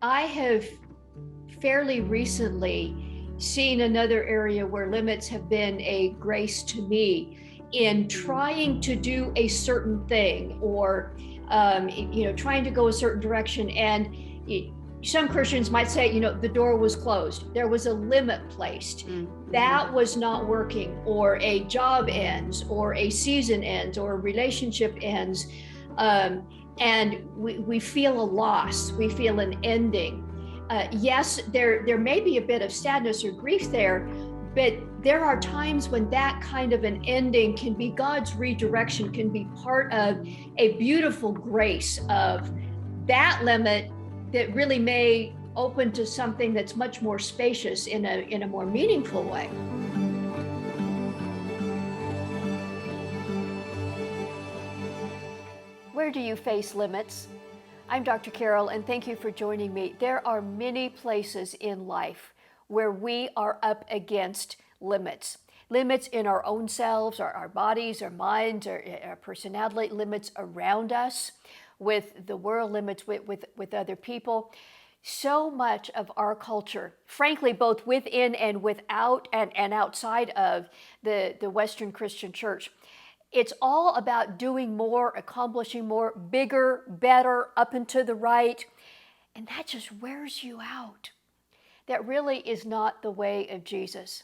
I have fairly recently seen another area where limits have been a grace to me in trying to do a certain thing or trying to go a certain direction. And some Christians might say, the door was closed, there was a limit placed, that was not working, or a job ends, or a season ends, or a relationship ends. And we feel a loss, we feel an ending. Yes, there may be a bit of sadness or grief there, but there are times when that kind of an ending can be God's redirection, can be part of a beautiful grace of that limit that really may open to something that's much more spacious in a more meaningful way. Where do you face limits? I'm Dr. Carol, and thank you for joining me. There are many places in life where we are up against limits. Limits in our own selves, our bodies, our minds, our personality, limits around us, with the world, limits with other people. So much of our culture, frankly, both within and without and outside of the Western Christian church, it's all about doing more, accomplishing more, bigger, better, up and to the right. And that just wears you out. That really is not the way of Jesus.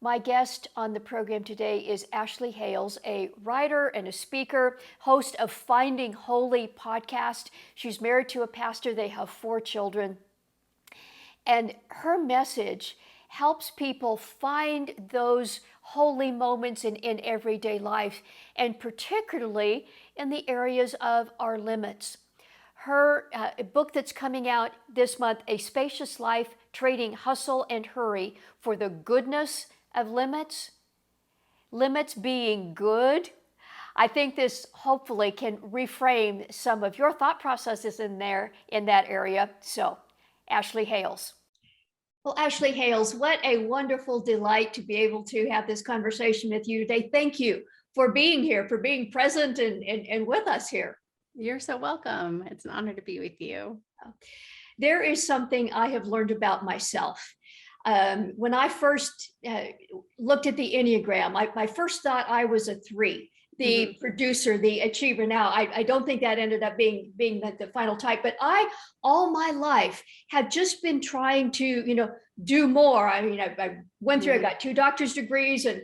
My guest on the program today is Ashley Hales, a writer and a speaker, host of Finding Holy podcast. She's married to a pastor. They have 4 children. And her message helps people find those holy moments in everyday life, and particularly in the areas of our limits. Her book that's coming out this month, A Spacious Life, Trading Hustle and Hurry for the Goodness of Limits. Limits being good. I think this hopefully can reframe some of your thought processes in that area. So, Ashley Hales. Well, Ashley Hales, what a wonderful delight to be able to have this conversation with you today. Thank you for being here, for being present and with us here. You're so welcome. It's an honor to be with you. There is something I have learned about myself. When I first looked at the Enneagram, my first thought I was a 3. The producer, the achiever. Now, I don't think that ended up being the final type, but I, all my life, have just been trying to, do more. I mean, I went through, I got 2 doctor's degrees and,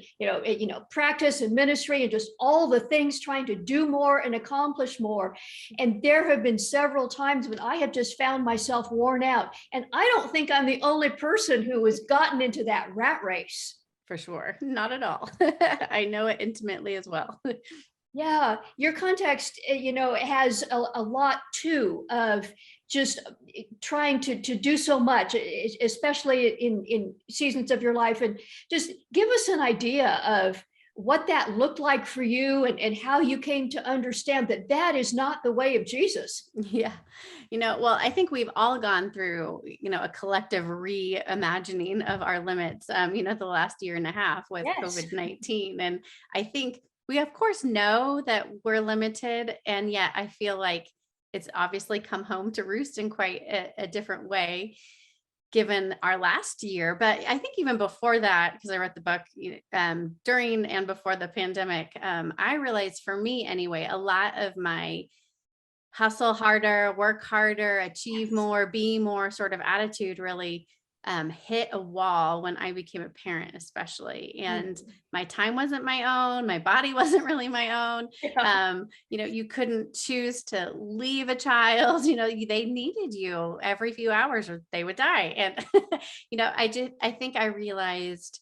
practice and ministry and just all the things, trying to do more and accomplish more. And there have been several times when I have just found myself worn out. And I don't think I'm the only person who has gotten into that rat race. For sure. Not at all. I know it intimately as well. Yeah, your context, has a lot too of just trying to do so much, especially in seasons of your life. And just give us an idea of what that looked like for you and how you came to understand that that is not the way of Jesus. Yeah. Well, I think we've all gone through, a collective reimagining of our limits, the last year and a half with Yes. COVID-19. And I think we, of course, know that we're limited. And yet I feel like it's obviously come home to roost in quite a different way, given our last year. But I think even before that, because I wrote the book during and before the pandemic, I realized, for me anyway, a lot of my hustle harder, work harder, achieve more, be more sort of attitude really hit a wall when I became a parent, especially. And my time wasn't my own. My body wasn't really my own. Yeah. You couldn't choose to leave a child, they needed you every few hours or they would die. And, I think I realized,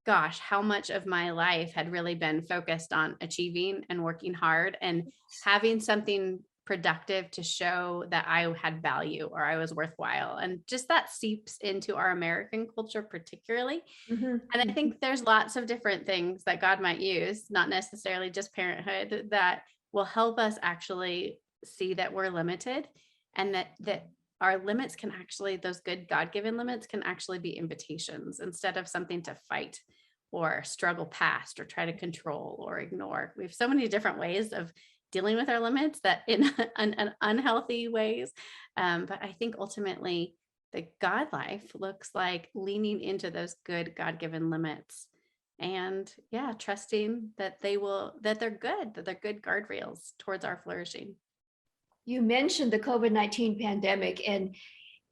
gosh, how much of my life had really been focused on achieving and working hard and having something productive to show that I had value or I was worthwhile. And just that seeps into our American culture, particularly. And I think there's lots of different things that God might use, not necessarily just parenthood, that will help us actually see that we're limited, and that our limits can actually, those good God-given limits can actually be invitations instead of something to fight or struggle past or try to control or ignore. We have so many different ways of dealing with our limits that in unhealthy ways. But I think ultimately the God life looks like leaning into those good God-given limits and yeah, trusting that that they're good guardrails towards our flourishing. You mentioned the COVID-19 pandemic, and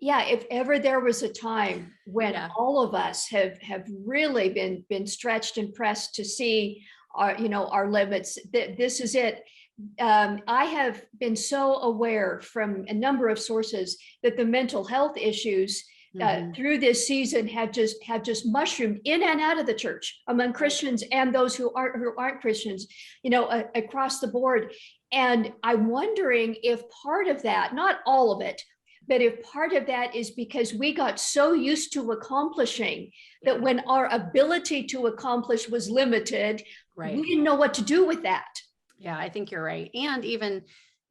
yeah, if ever there was a time when Yeah. all of us have really been stretched and pressed to see our, our limits, this is it. I have been so aware from a number of sources that the mental health issues Hmm. through this season have just mushroomed in and out of the church among Right. Christians and those who aren't Christians, across the board. And I'm wondering if part of that, not all of it, but if part of that is because we got so used to accomplishing that Yeah. when our ability to accomplish was limited, we Right. didn't know what to do with that. Yeah, I think you're right. And even,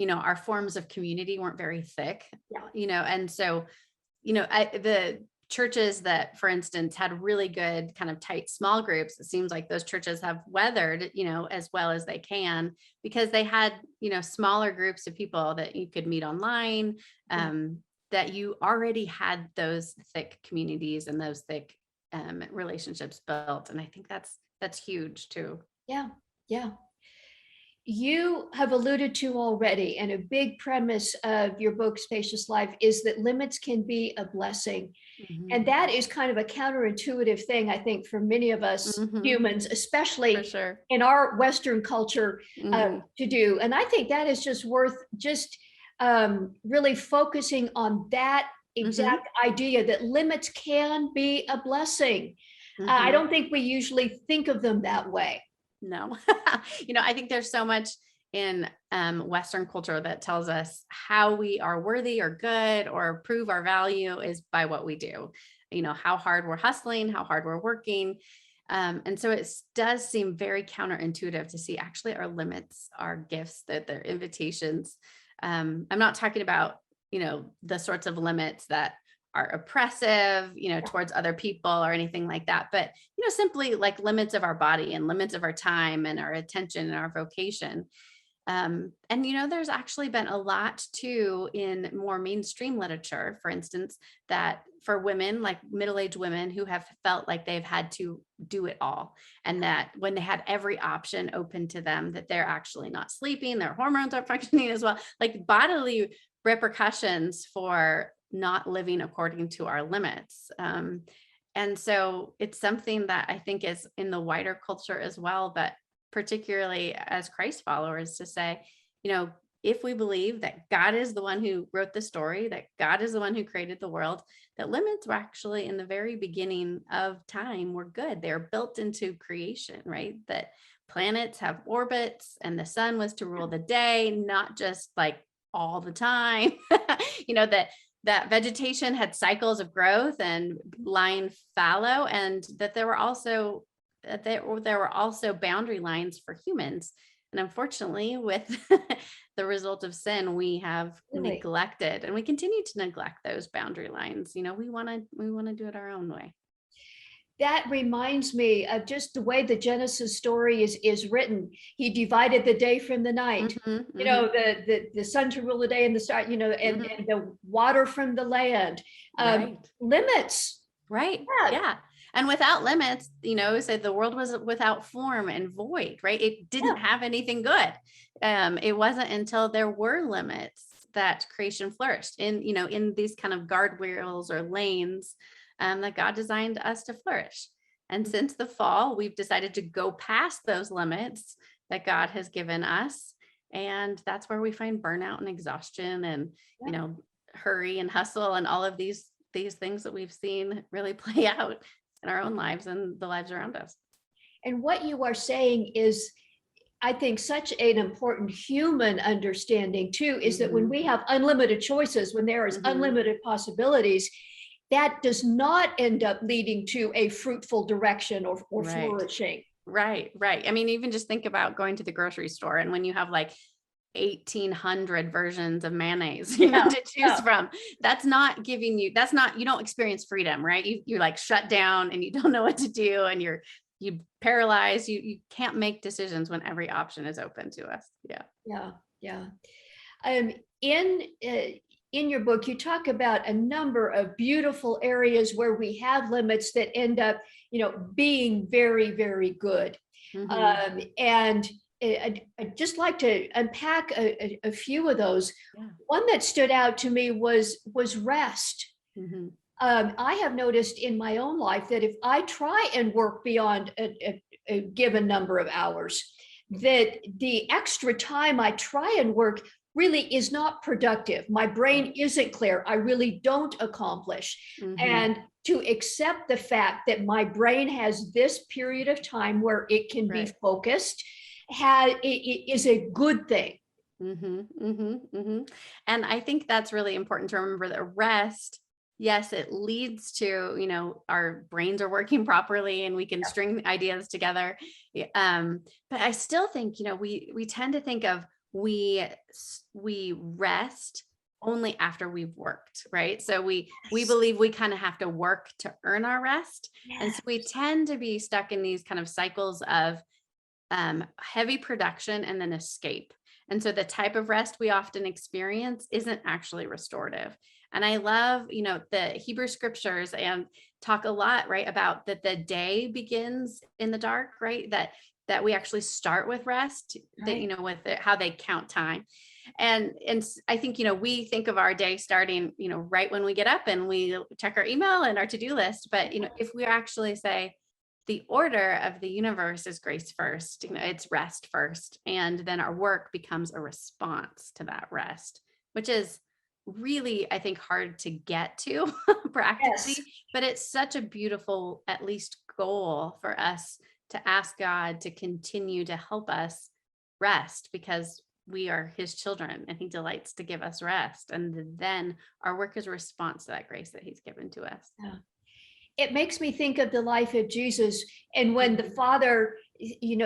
our forms of community weren't very thick, Yeah. and so, the churches that, for instance, had really good kind of tight small groups, it seems like those churches have weathered, as well as they can because they had, smaller groups of people that you could meet online, Yeah. that you already had those thick communities and those thick relationships built. And I think that's huge too. Yeah. Yeah. You have alluded to already, and a big premise of your book, Spacious Life, is that limits can be a blessing. And Hmm. that is kind of a counterintuitive thing, I think, for many of us Hmm. humans, For especially sure. in our Western culture, Hmm. to do. And I think that is just worth just really focusing on that Hmm. exact idea that limits can be a blessing. I Hmm. don't think we usually think of them that way. No. I think there's so much in Western culture that tells us how we are worthy or good or prove our value is by what we do. How hard we're hustling, how hard we're working. And so it does seem very counterintuitive to see actually our limits are gifts, that they're invitations. I'm not talking about, the sorts of limits that are oppressive, towards other people or anything like that. But, simply like limits of our body and limits of our time and our attention and our vocation. And there's actually been a lot too in more mainstream literature, for instance, that for women, like middle-aged women who have felt like they've had to do it all, and that when they had every option open to them, that they're actually not sleeping, their hormones aren't functioning as well, like bodily repercussions for not living according to our limits. And so it's something that I think is in the wider culture as well, but particularly as Christ followers, to say, if we believe that God is the one who wrote the story, that God is the one who created the world, that limits were actually in the very beginning of time were good. They're built into creation, right? That planets have orbits and the sun was to rule the day, not just like all the time. That vegetation had cycles of growth and lying fallow, and that there were also boundary lines for humans. And unfortunately, with the result of sin, we have Really. neglected and we continue to neglect those boundary lines. We want to do it our own way. That reminds me of just the way the Genesis story is written. He divided the day from the night. Hmm. Hmm. The sun to rule the day and the star, Hmm. and the water from the land. Right. Limits. Right. Yeah. Yeah. And without limits, said the world was without form and void, right? It didn't Yeah. have anything good. It wasn't until there were limits that creation flourished in these kind of guardrails or lanes, that God designed us to flourish. And since the fall, we've decided to go past those limits that God has given us. And that's where we find burnout and exhaustion and, Yeah. hurry and hustle and all of these things that we've seen really play out in our own lives and the lives around us. And what you are saying is, I think, such an important human understanding too, is that when Hmm. we have unlimited choices, when there is Hmm. unlimited possibilities, that does not end up leading to a fruitful direction or Right. flourishing. Right. Right. I mean, even just think about going to the grocery store and when you have like 1,800 versions of mayonnaise, Yeah. to choose from. That's not, you don't experience freedom, right? You're like shut down and you don't know what to do. And you're you paralyze, you can't make decisions when every option is open to us. Yeah. Yeah, yeah. Um, in in your book, you talk about a number of beautiful areas where we have limits that end up, being very, very good. Hmm. And I'd just like to unpack a few of those. Yeah. One that stood out to me was rest. Hmm. I have noticed in my own life that if I try and work beyond a given number of hours, that the extra time I try and work really is not productive. My brain isn't clear. I really don't accomplish. Hmm. And to accept the fact that my brain has this period of time where it can be Right. focused it is a good thing. Hmm. Hmm. Hmm. And I think that's really important to remember that rest, yes, it leads to, our brains are working properly and we can string ideas together. Yeah. But I still think, we tend to think of we rest only after we've worked, right? So we Yes. believe we kind of have to work to earn our rest. And Yes. so we tend to be stuck in these kind of cycles of heavy production and then escape. And so the type of rest we often experience isn't actually restorative. And I love, the Hebrew scriptures and talk a lot, right, about that the day begins in the dark, right? That we actually start with rest, that, Right. with how they count time. And I think, we think of our day starting, right when we get up and we check our email and our to-do list. But, if we actually say, the order of the universe is grace first, it's rest first. And then our work becomes a response to that rest, which is really, I think, hard to get to Yes. practically, but it's such a beautiful, at least, goal for us to ask God to continue to help us rest because we are his children and he delights to give us rest. And then our work is a response to that grace that he's given to us. Yeah. It makes me think of the life of Jesus. And when the Mhm. Father,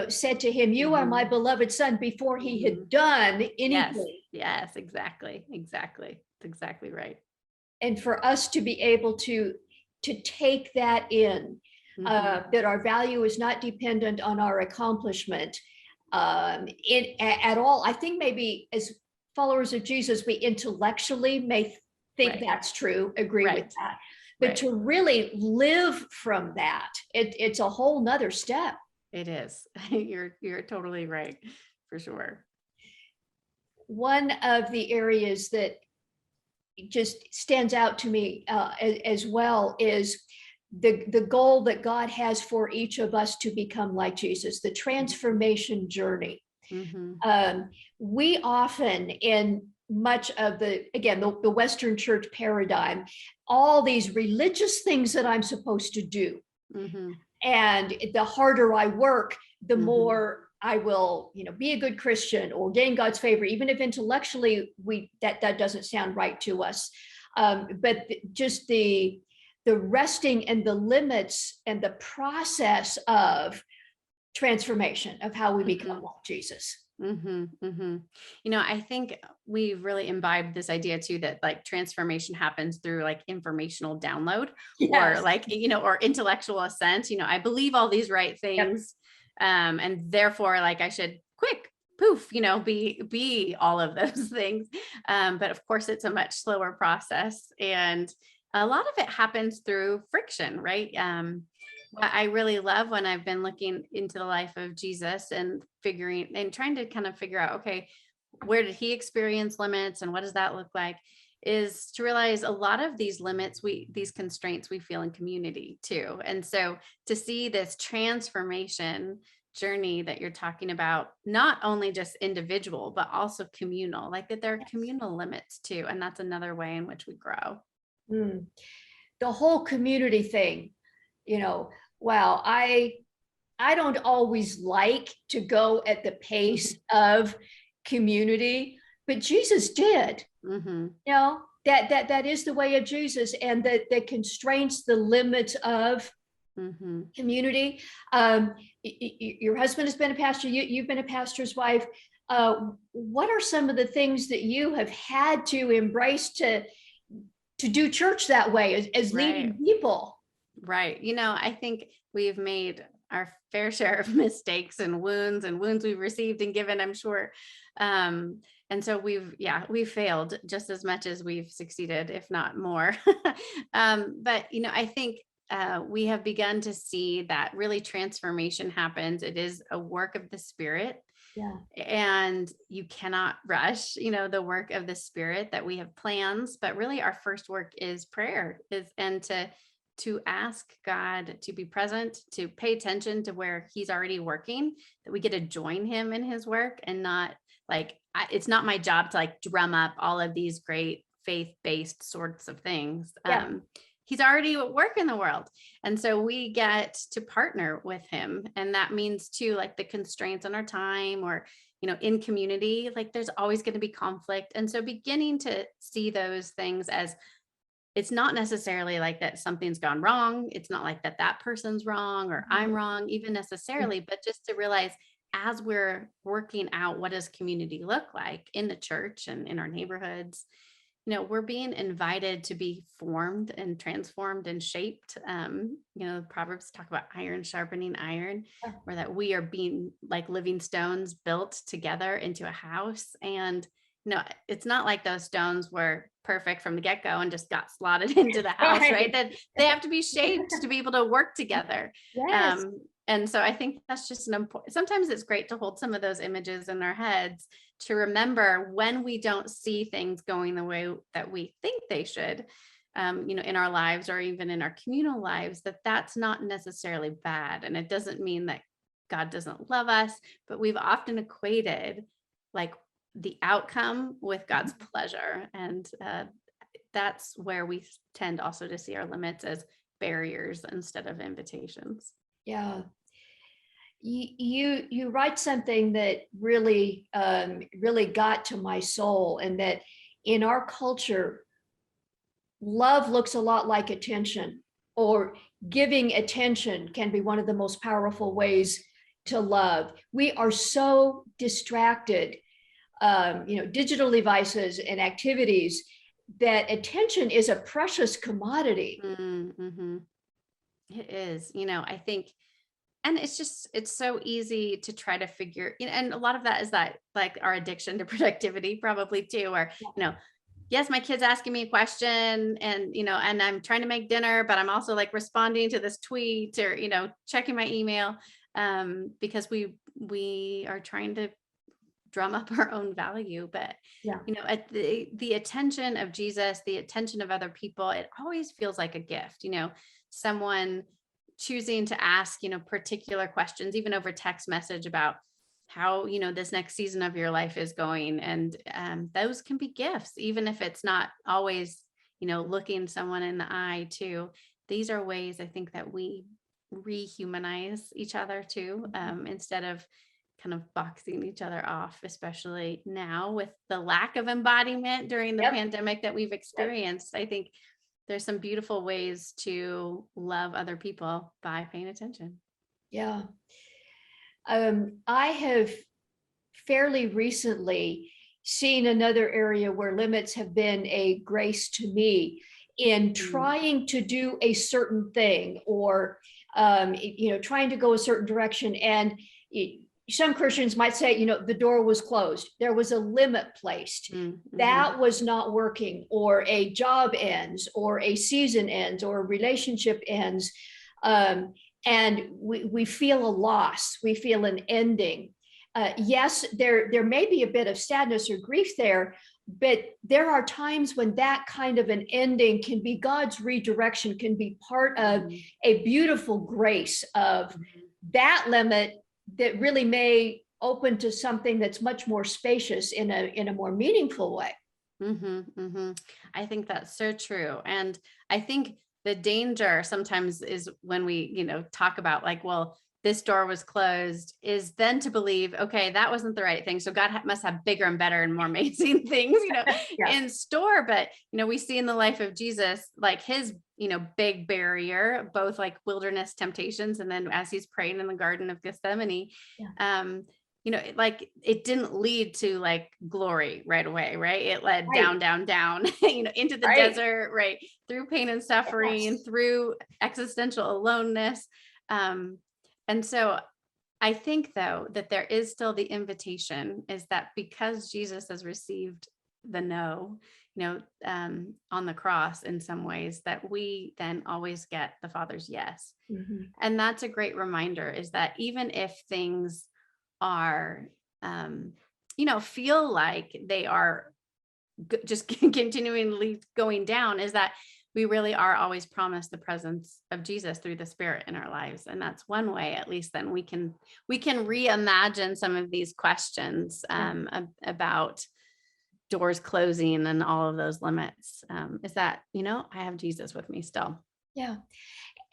said to him, "You are my Mhm. beloved son," before he had Mhm. done Yes, anything. yes, exactly, exactly. That's exactly right. And for us to be able to take that in, Mhm. that our value is not dependent on our accomplishment at all. I think maybe as followers of Jesus, we intellectually may think Right, that's true, agree with right, that. But right. to really live from that, it's a whole nother step. It is. You're totally right, for sure. One of the areas that just stands out to me as well is the goal that God has for each of us to become like Jesus, the transformation journey. Mhm. Um, we often, in much of the Western church paradigm, all these religious things that I'm supposed to do. Mhm. And the harder I work, the Mhm. more I will, be a good Christian or gain God's favor, even if intellectually that doesn't sound right to us. But just the resting and the limits and the process of transformation of how we become Mhm. like Jesus. Mhm. Mhm. I think we've really imbibed this idea too that like transformation happens through like informational download or Yes. like, or intellectual assent. I believe all these right Yep. things. And therefore like I should quick poof, be all of those things. But of course it's a much slower process. And a lot of it happens through friction, right? What I really love when I've been looking into the life of Jesus and figuring and trying to kind of figure out, okay, where did he experience limits and what does that look like? Is to realize a lot of these limits, these constraints we feel in community too. And so to see this transformation journey that you're talking about, not only just individual, but also communal, like that there are communal limits too. And that's another way in which we grow. Mm. The whole community thing, you know, wow, I don't always like to go at the pace Mhm. of community, but Jesus did. Mhm. That is the way of Jesus, and that constraints, the limits of Mhm. community. Your husband has been a pastor. You've been a pastor's wife. What are some of the things that you have had to embrace to do church that way as Right. leading people? Right. I think we've made our fair share of mistakes and wounds we've received and given, I'm sure. And so we've failed just as much as we've succeeded, if not more. But I think we have begun to see that really transformation happens. It is a work of the Spirit, Yeah. and you cannot rush the work of the Spirit. That we have plans, but really our first work is prayer, is and to ask God to be present, to pay attention to where he's already working, that we get to join him in his work, and not like it's not my job to like drum up all of these great faith-based sorts of things. Yeah. He's already at work in the world. And so we get to partner with him. And that means too, like the constraints on our time, or, in community, like there's always going to be conflict. And so beginning to see those things as, it's not necessarily like that something's gone wrong. It's not like that person's wrong or I'm wrong, even necessarily, but just to realize, as we're working out what does community look like in the church and in our neighborhoods, we're being invited to be formed and transformed and shaped. Proverbs talk about iron sharpening iron, Yeah. or that we are being like living stones built together into a house. And, it's not like those stones were perfect from the get-go and just got slotted into the house, right? Right. That they have to be shaped to be able to work together. Yes. And so I think that's just an important, sometimes it's great to hold some of those images in our heads, to remember when we don't see things going the way that we think they should, in our lives, or even in our communal lives, that's not necessarily bad. And it doesn't mean that God doesn't love us, but we've often equated like the outcome with God's pleasure. And that's where we tend also to see our limits as barriers instead of invitations. Yeah. You write something that really got to my soul, and that in our culture, love looks a lot like attention, or giving attention can be one of the most powerful ways to love. We are so distracted, digital devices and activities, that attention is a precious commodity. Mm-hmm. It is, I think, and it's so easy to try to figure, and a lot of that is that like our addiction to productivity probably too, or, yes, my kid's asking me a question, and, and I'm trying to make dinner, but I'm also like responding to this tweet, or, checking my email, because we are trying to drum up our own value. But, Yeah. at the attention of Jesus, the attention of other people, it always feels like a gift, someone choosing to ask, particular questions, even over text message, about how, this next season of your life is going. And those can be gifts, even if it's not always, looking someone in the eye too. These are ways I think that we rehumanize each other too, instead of kind of boxing each other off, especially now with the lack of embodiment during the Yep. pandemic that we've Yep. experienced. I think there's some beautiful ways to love other people by paying attention. Yeah. I have fairly recently seen another area where limits have been a grace to me, in Mm, trying to do a certain thing, or trying to go a certain direction. And some Christians might say, the door was closed, there was a limit placed, mhm, that was not working, or a job ends, or a season ends, or a relationship ends. um, and we feel a loss, we feel an ending. Yes, there may be a bit of sadness or grief there, but there are times when that kind of an ending can be God's redirection, can be part of mhm, a beautiful grace of mhm, that limit, that really may open to something that's much more spacious in a more meaningful way. mhm, mhm. I think that's so true. And I think the danger sometimes is when we, talk about like, well, this door was closed, is then to believe, okay, that wasn't the right thing. So God must have bigger and better and more amazing things, Yeah. in store. But, we see in the life of Jesus, like his, big barrier, both like wilderness temptations, and then as he's praying in the Garden of Gethsemane, Yeah. um, like it didn't lead to like glory right away, right? It led Right. down, down, down, into the Right. desert, right? Through pain and suffering, Yes. through existential aloneness. Um, And so I think though that there is still the invitation is that because Jesus has received the no, on the cross in some ways, that we then always get the Father's yes. Mhm. And that's a great reminder is that even if things are, um, feel like they are just continually going down, is that we really are always promised the presence of Jesus through the Spirit in our lives. And that's one way, at least, then we can reimagine some of these questions Yeah. about doors closing and all of those limits. Is that, I have Jesus with me still. Yeah.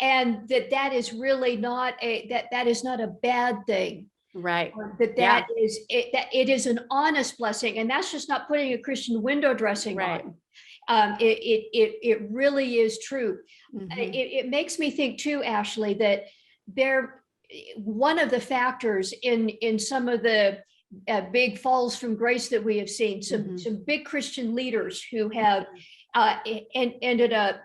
And that is really not that is not a bad thing. Right. That Yeah. is that it is an honest blessing, and that's just not putting a Christian window dressing on. Right. It really is true. Hmm. It makes me think too, Ashley, that there one of the factors in some of the big falls from grace that we have seen, Hmm. some big Christian leaders who have ended up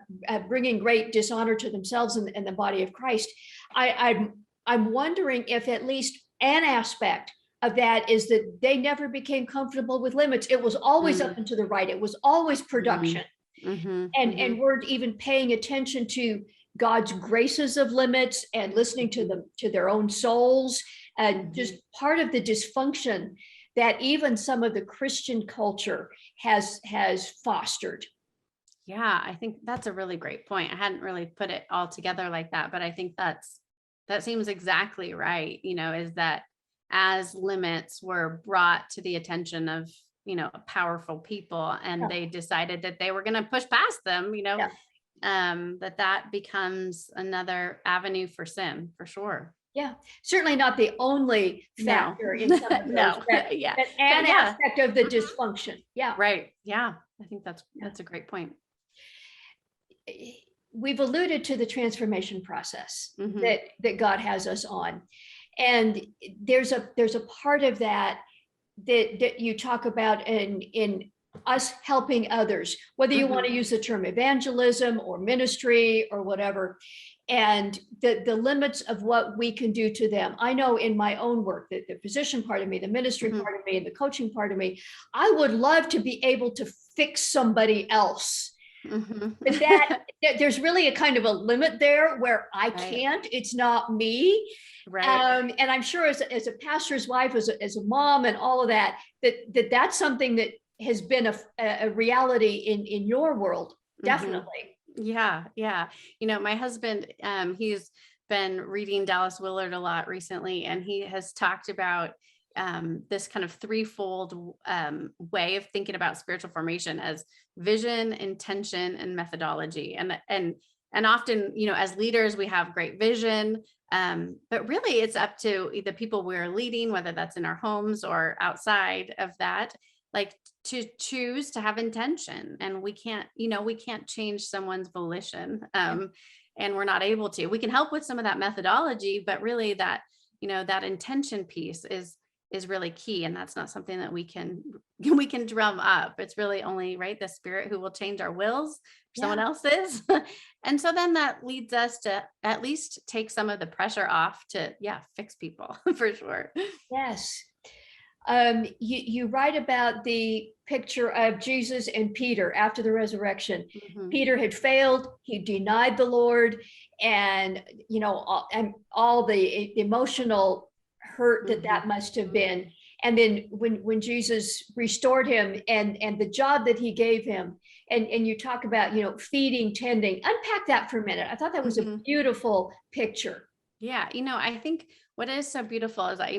bringing great dishonor to themselves and the body of Christ. I'm wondering if at least an aspect of that is that they never became comfortable with limits. It was always up Hmm. and to the right. It was always Hmm. production, Hmm. and Hmm. weren't even paying attention to God's graces of limits and listening to them to their own souls, and just Hmm. part of the dysfunction that even some of the Christian culture has fostered. Yeah, I think that's a really great point. I hadn't really put it all together like that, but I think that seems exactly right, is that as limits were brought to the attention of, powerful people and Yeah, they decided that they were going to push past them, yeah, that becomes another avenue for sin, for sure. yeah. Certainly not the only No. factor in some of those, No. Yeah. but But an yeah. aspect of the Mhm. dysfunction. Yeah, Right. Yeah. I think that's yeah. that's a great point. We've alluded to the transformation process Hmm. that God has us on. And there's a part of that that you talk about in us helping others, whether you want Hmm. to use the term evangelism or ministry or whatever, and the limits of what we can do to them. I know in my own work, that the physician part of me, the ministry Hmm. part of me, and the coaching part of me, I would love to be able to fix somebody else. Hmm. But there's really a kind of a limit there where I Right. can't, it's not me. Right. And I'm sure as a pastor's wife, as a mom and all of that, that's something that has been a reality in your world. Hmm. Definitely. Yeah. Yeah. My husband, he's been reading Dallas Willard a lot recently, and he has talked about this kind of threefold way of thinking about spiritual formation as vision, intention, and methodology. And often, as leaders, we have great vision. But really it's up to the people we're leading, whether that's in our homes or outside of that, like to choose to have intention. And we can't change someone's volition. Yeah. And we're not able to. We can help with some of that methodology, but really that intention piece is really key. And that's not something that we can we can drum up. It's really only, right, the Spirit who will change our wills. Yeah. Someone else is. And so then that leads us to at least take some of the pressure off to, yeah, fix people for sure. Yes. You write about the picture of Jesus and Peter after the resurrection. Mhm. Peter had failed, he denied the Lord, and all the emotional hurt that Mhm. must have been. And then when Jesus restored him and the job that he gave him, and you talk about feeding, tending, unpack that for a minute. I thought that was a Mhm. beautiful picture. Yeah, I think what is so beautiful is that,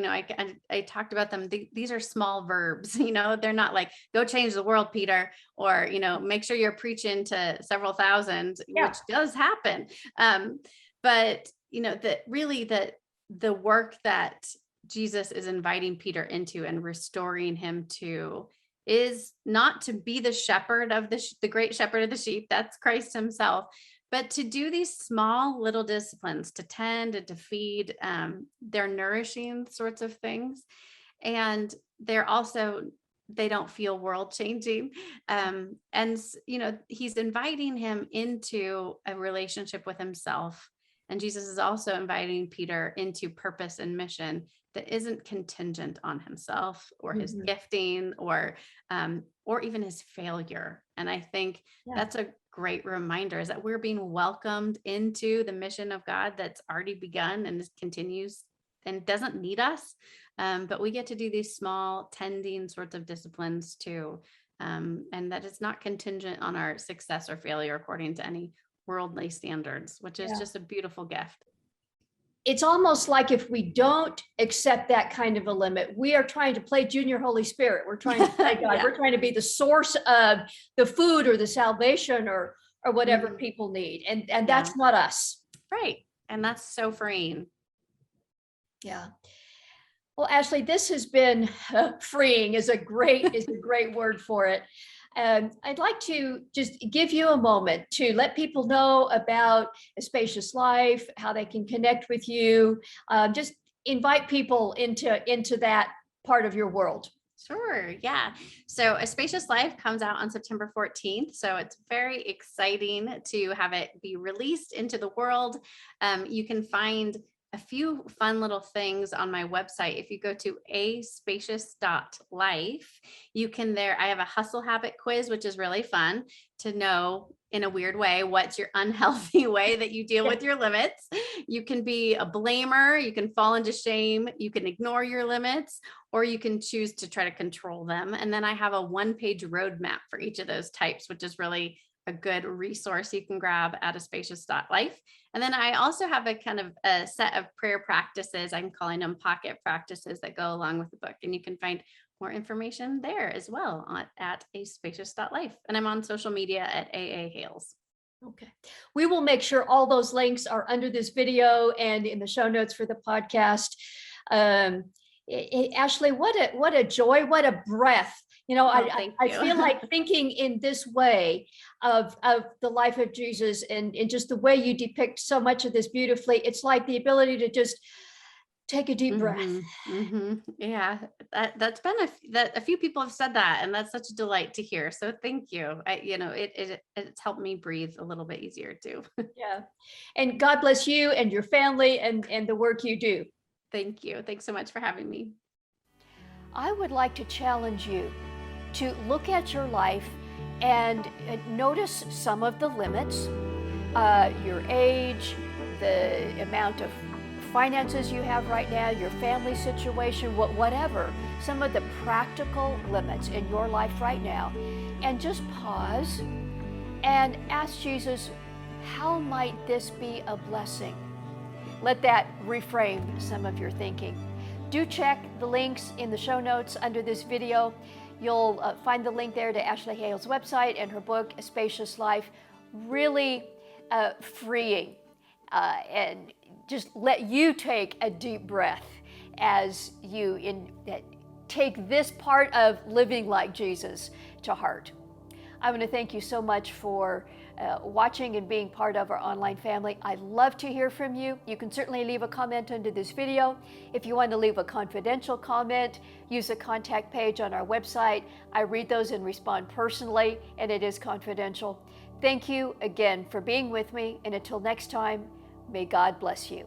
I talked about them. These are small verbs, they're not like, go change the world, Peter, or, make sure you're preaching to several thousand, Yeah, which does happen. But, that really the work that Jesus is inviting Peter into and restoring him to is not to be the shepherd of the great shepherd of the sheep. That's Christ himself, but to do these small little disciplines to tend and to feed. They're nourishing sorts of things, and they don't feel world changing. And he's inviting him into a relationship with himself, And Jesus is also inviting Peter into purpose and mission that isn't contingent on himself or his Mhm. gifting or even his failure. And I think Yeah. that's a great reminder, is that we're being welcomed into the mission of God that's already begun and continues and doesn't need us. But we get to do these small tending sorts of disciplines too. And that it's not contingent on our success or failure according to any worldly standards, which is Yeah. just a beautiful gift. It's almost like if we don't accept that kind of a limit, we are trying to play junior Holy Spirit. We're trying to play God. Yeah. We're trying to be the source of the food or the salvation or whatever Mhm. people need. And Yeah. that's not us. Right. And that's so freeing. Yeah. Well, Ashley, this has been freeing is a great word for it. I'd like to just give you a moment to let people know about a spacious life, how they can connect with you. Just invite people into that part of your world. Sure. Yeah. So A Spacious Life comes out on September 14th. So it's very exciting to have it be released into the world. You can find a few fun little things on my website. If you go to aspacious.life, you can I have a hustle habit quiz, which is really fun to know in a weird way what's your unhealthy way that you deal with your limits. You can be a blamer, you can fall into shame, you can ignore your limits, or you can choose to try to control them. And then I have a one-page roadmap for each of those types, which is really a good resource you can grab at aspacious.life. And then I also have a kind of a set of prayer practices. I'm calling them pocket practices that go along with the book. And you can find more information there as well at aspacious.life. And I'm on social media at AAHales. Okay. We will make sure all those links are under this video and in the show notes for the podcast. Um, Ashley, what a joy, what a breath. You know, Thank I you. feel like thinking in this way of the life of Jesus and just the way you depict so much of this beautifully. It's like the ability to just take a deep breath. Yeah, that's been that a few people have said that, and that's such a delight to hear. So thank you. It's helped me breathe a little bit easier too. Yeah. And God bless you and your family and the work you do. Thank you. Thanks so much for having me. I would like to challenge you to look at your life and notice some of the limits, your age, the amount of finances you have right now, your family situation, whatever, some of the practical limits in your life right now, and just pause and ask Jesus, how might this be a blessing? Let that reframe some of your thinking. Do check the links in the show notes under this video. You'll find the link there to Ashley Hales' website and her book, A Spacious Life. Really freeing and just let you take a deep breath as you take this part of living like Jesus to heart. I want to thank you so much for watching and being part of our online family. I'd love to hear from you. You can certainly leave a comment under this video. If you want to leave a confidential comment, use the contact page on our website. I read those and respond personally, and it is confidential. Thank you again for being with me, and until next time, may God bless you.